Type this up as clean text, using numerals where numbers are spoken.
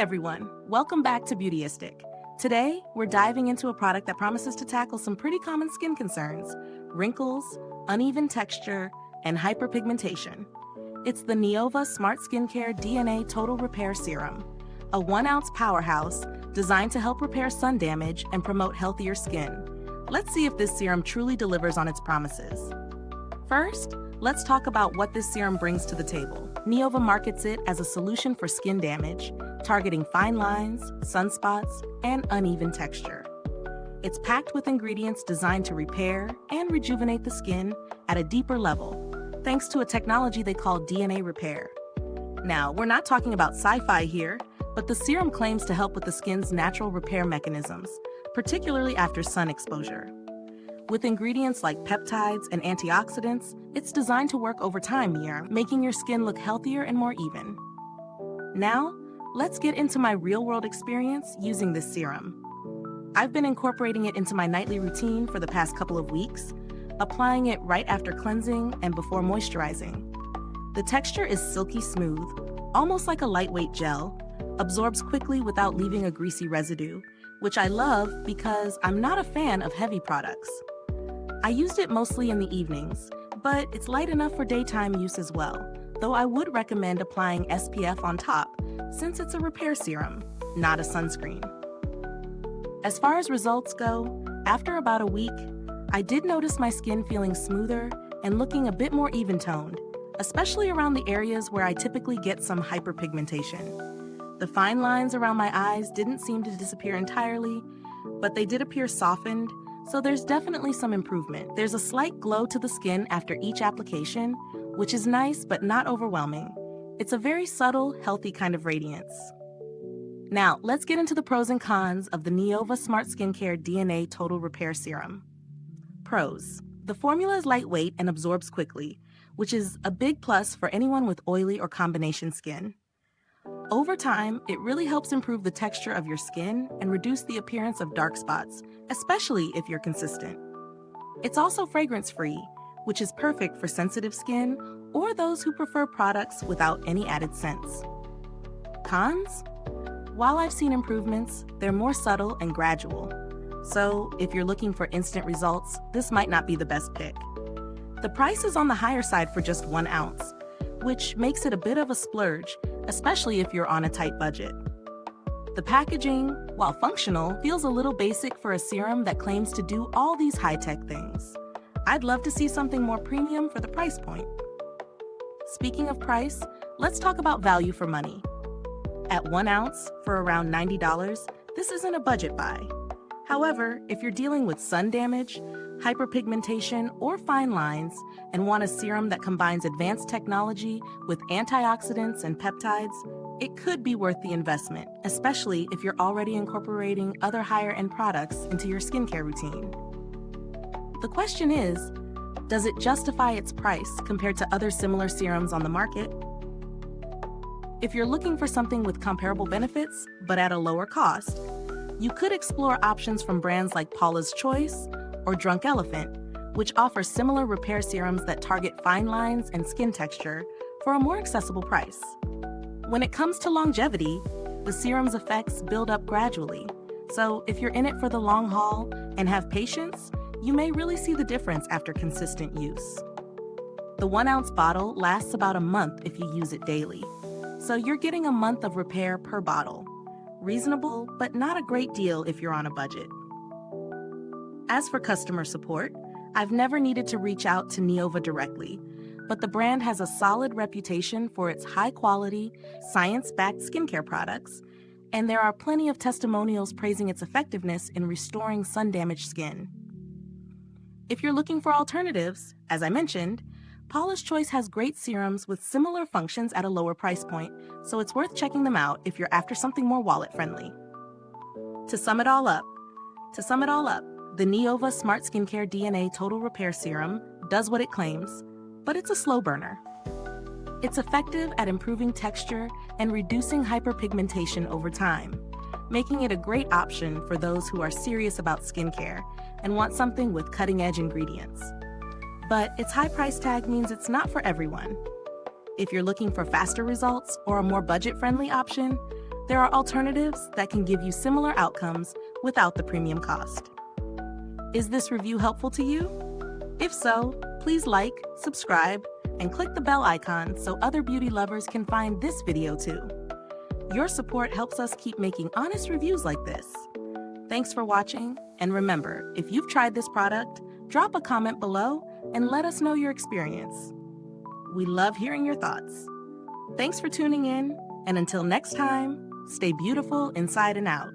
everyone, welcome back to Beautyistic. Today, we're diving into a product that promises to tackle some pretty common skin concerns: wrinkles, uneven texture, and hyperpigmentation. It's the NEOVA SmartSkincare DNA Total Repair Serum, a 1-ounce powerhouse designed to help repair sun damage and promote healthier skin. Let's see if this serum truly delivers on its promises. First, let's talk about what this serum brings to the table. NEOVA markets it as a solution for skin damage, targeting fine lines, sunspots, and uneven texture. It's packed with ingredients designed to repair and rejuvenate the skin at a deeper level, thanks to a technology they call DNA repair. Now, we're not talking about sci-fi here, but the serum claims to help with the skin's natural repair mechanisms, particularly after sun exposure. With ingredients like peptides and antioxidants, it's designed to work over time here, making your skin look healthier and more even. Now, let's get into my real-world experience using this serum. I've been incorporating it into my nightly routine for the past couple of weeks, applying it right after cleansing and before moisturizing. The texture is silky smooth, almost like a lightweight gel, absorbs quickly without leaving a greasy residue, which I love because I'm not a fan of heavy products. I used it mostly in the evenings, but it's light enough for daytime use as well, though I would recommend applying SPF on top since it's a repair serum, not a sunscreen. As far as results go, after about a week, I did notice my skin feeling smoother and looking a bit more even-toned, especially around the areas where I typically get some hyperpigmentation. The fine lines around my eyes didn't seem to disappear entirely, but they did appear softened, so there's definitely some improvement. There's a slight glow to the skin after each application, which is nice but not overwhelming. It's a very subtle, healthy kind of radiance. Now, let's get into the pros and cons of the NEOVA SmartSkincare DNA Total Repair Serum. Pros. The formula is lightweight and absorbs quickly, which is a big plus for anyone with oily or combination skin. Over time, it really helps improve the texture of your skin and reduce the appearance of dark spots, especially if you're consistent. It's also fragrance-free, which is perfect for sensitive skin or those who prefer products without any added scents. Cons? While I've seen improvements, they're more subtle and gradual. So, if you're looking for instant results, this might not be the best pick. The price is on the higher side for just 1 ounce, which makes it a bit of a splurge, especially if you're on a tight budget. The packaging, while functional, feels a little basic for a serum that claims to do all these high-tech things. I'd love to see something more premium for the price point. Speaking of price, let's talk about value for money. At 1 ounce, for around $90, this isn't a budget buy. However, if you're dealing with sun damage, hyperpigmentation, or fine lines, and want a serum that combines advanced technology with antioxidants and peptides, it could be worth the investment, especially if you're already incorporating other higher-end products into your skincare routine. The question is, does it justify its price compared to other similar serums on the market? If you're looking for something with comparable benefits, but at a lower cost, you could explore options from brands like Paula's Choice or Drunk Elephant, which offer similar repair serums that target fine lines and skin texture for a more accessible price. When it comes to longevity, the serum's effects build up gradually, so if you're in it for the long haul and have patience, you may really see the difference after consistent use. The 1-ounce bottle lasts about a month if you use it daily, so you're getting a month of repair per bottle. Reasonable, but not a great deal if you're on a budget. As for customer support, I've never needed to reach out to NEOVA directly, but the brand has a solid reputation for its high-quality, science-backed skincare products, and there are plenty of testimonials praising its effectiveness in restoring sun-damaged skin. If you're looking for alternatives, as I mentioned, Paula's Choice has great serums with similar functions at a lower price point, so it's worth checking them out if you're after something more wallet-friendly. To sum it all up, the NEOVA SmartSkincare DNA Total Repair Serum does what it claims, but it's a slow burner. It's effective at improving texture and reducing hyperpigmentation over time, making it a great option for those who are serious about skincare and want something with cutting-edge ingredients. But its high price tag means it's not for everyone. If you're looking for faster results or a more budget-friendly option, There are alternatives that can give you similar outcomes without the premium cost. Is this review helpful to you? If so, please like, subscribe, and click the bell icon so other beauty lovers can find this video too. Your support helps us keep making honest reviews like this. Thanks for watching, and remember, if you've tried this product, drop a comment below and let us know your experience. We love hearing your thoughts. Thanks for tuning in, and until next time, stay beautiful inside and out.